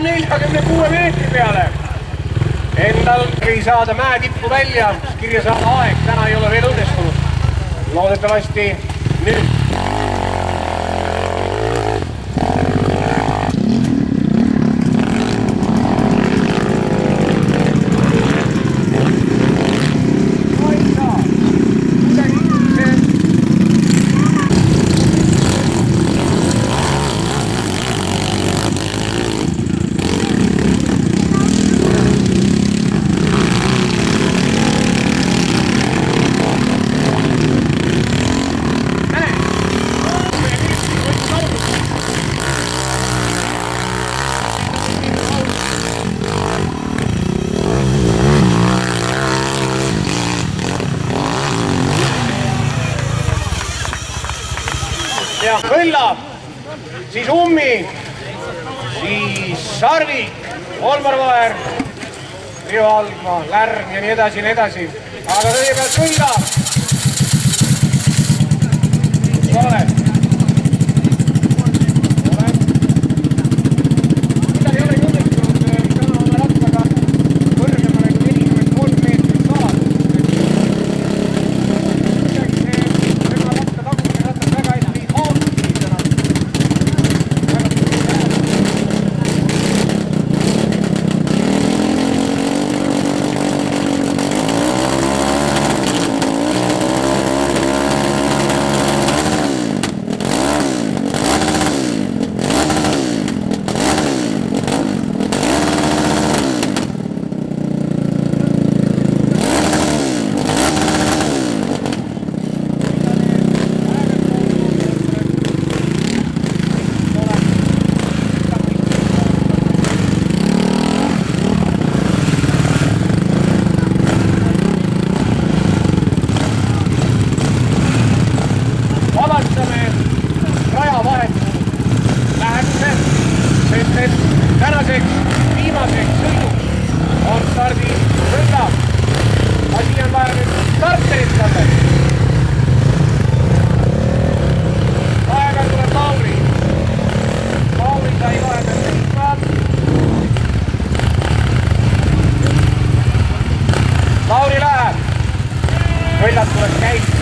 46 meetri peale. Endal ei saada mäe tippu välja, kirja saada aeg, täna ei ole veel õnnestunud. Loodetavasti nüüd. Ja Kõlla, siis Ummi, siis Sarvik, Olmar Vaher, Riho Algma, Lärm ja nii edasi. Aga kõigepealt Kõlla. Kus oled? Tänaseks viimaseks sõiduks on stardi Kõlla. Asi on vaja nüüd starterit saada. Aega tuleb Lauri. Lauri sai vahepeal sõitma. Lauri läheb. Kõllat tuleb käitada.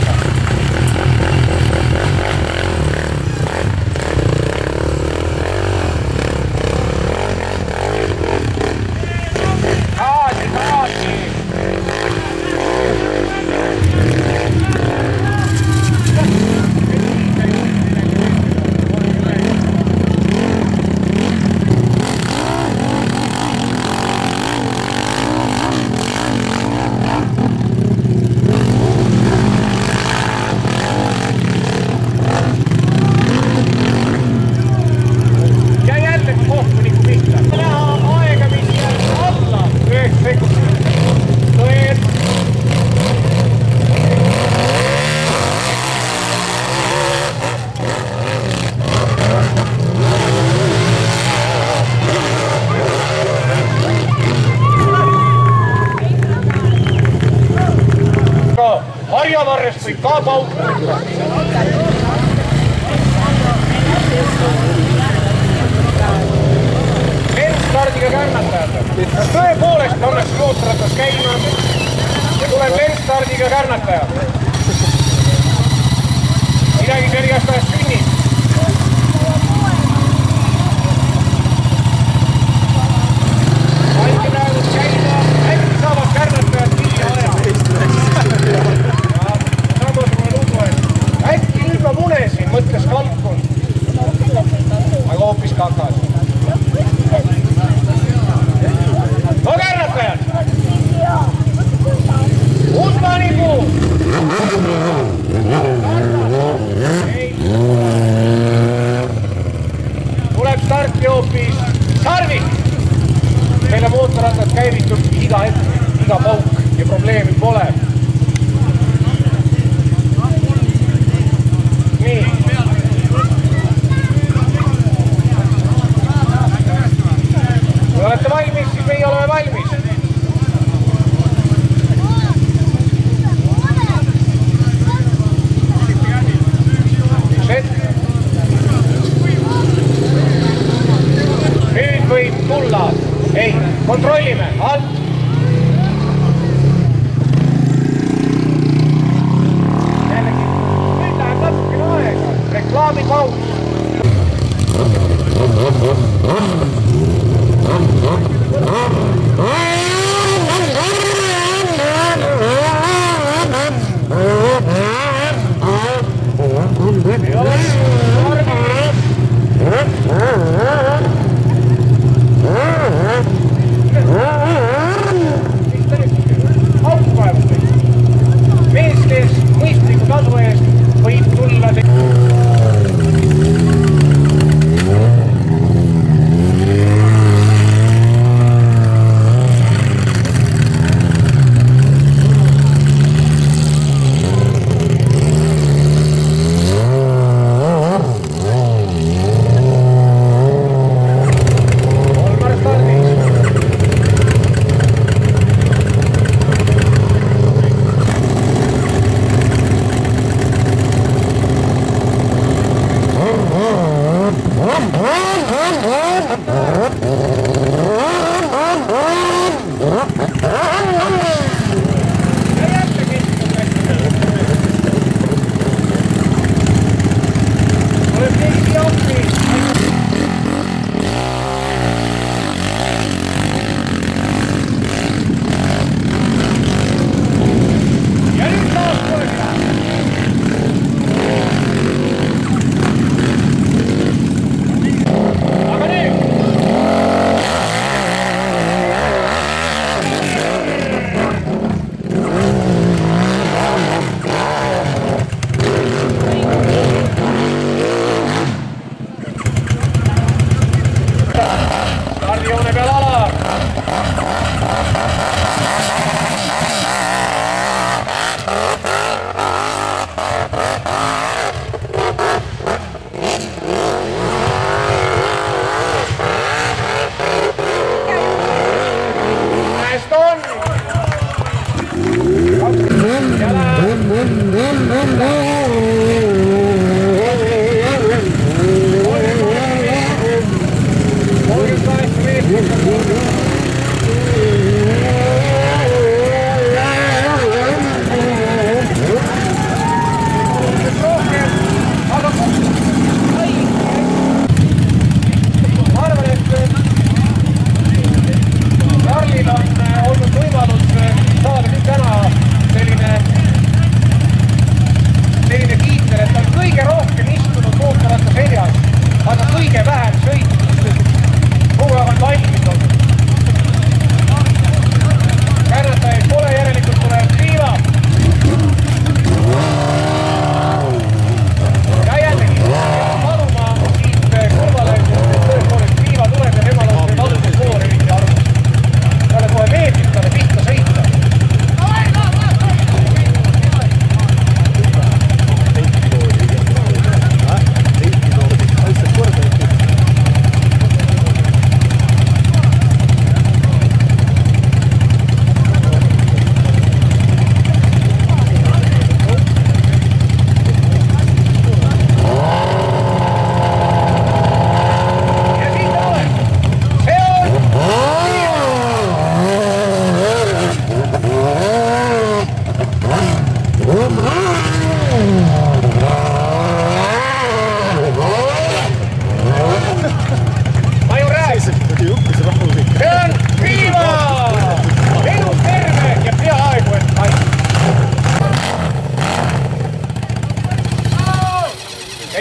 Harjavarrest võib ka paukuda. Lendstardiga kärnatajad. Tõepoolest pannakse mootorratas käima ja tuleb lendstardiga kärnatajad. Midagi see igast sünnib. Anti praegu käima, äkki saavad kärnatajad kiire aja. Äkki nüüd ma munesin, mõtles kalkun. Aga hoopis kakas. No kärnatajad! Usmanipuu! Tuleb starti hoopis Sarvik. Meile mootorrattad käivitub iga hetk, iga pauk ja probleemi pole. Kui olete valmis, siis meie oleme valmis. Nüüd võib tulla. Ei, kontrollime, alt. Jällegi, nüüd läheb natukene aega. Reklaamipaus. Mees, kes mõistliku tasu eest võib tulla stardijoone peal ala. Näest on.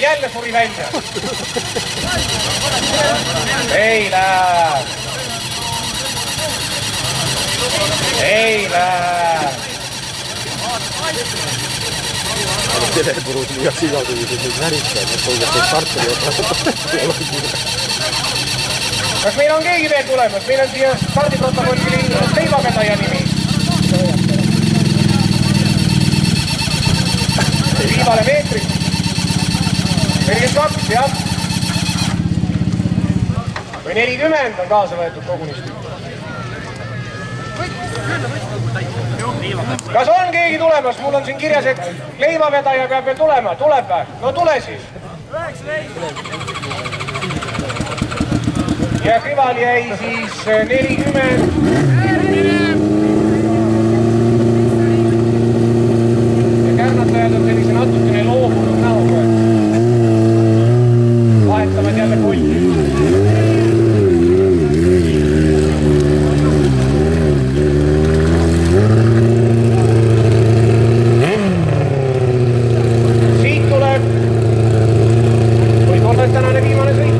Jälle suri välja. Ei lähe. Ei lähe. Telepurus liiaks igasugused nüüd väristajad, et hoiab teid kartuli. Kas meil on keegi veel tulemas? Meil on siia stardiprotokolli leivavedaja nimi. Viimane meetrit. 42, jah. Või 40 on kaasa võetud kogunisti. Kas on keegi tulemas? Mul on siin kirjas, et leivavedaja peab veel tulema. Tuleb või? No tule siis. ja Krival jäi siis 40. Ja kärnatajad on sellise natukene loobunud näoga. Vahetavad jälle pulli. Siit tuleb võib-olla tänane viimane sõit.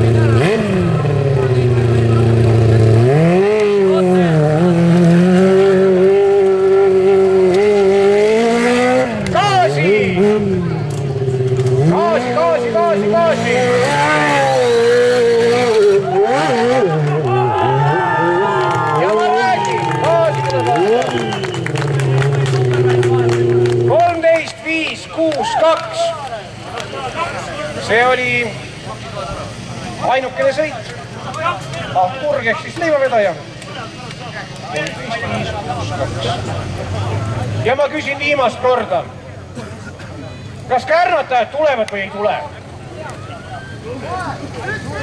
Gaasi! Ja ma räägin, gaasi tuleb anda. 13.5.62. See oli ainukene sõit. Kurg ehk siis leivavedaja. 13.5.62. Ja ma küsin viimast korda. Kas kärnatajad tulevad või ei tule?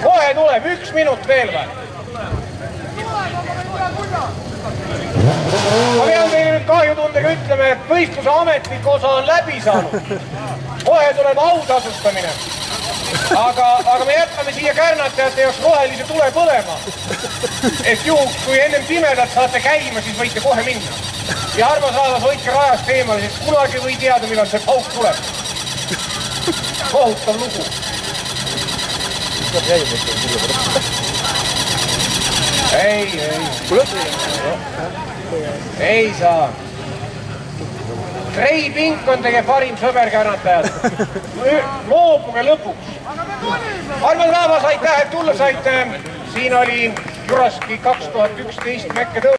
Kohe tuleb, 1 minut veel või? Ma pean teile nüüd kahjutundega ütlema, et võistluse ametlik osa on läbi saanud. Kohe tuleb autasustamine. Aga me jätkame siia kärnatajate jaoks rohelise tule põlema. Et juhuks, kui ennem pimedat saate käima, siis võite kohe minna. Ja armas rahvas, hoidke rajast eemale, sest kunagi või teada, millal see pauk tuleb. Kohutav lugu. Ei saa. Trei Pink on teie parim sõber kärnatajad. Loobuge lõpuks. Armas rahvas, aitäh, et tulla saite. Siin oli Juraski 2011 Mäkke tõus.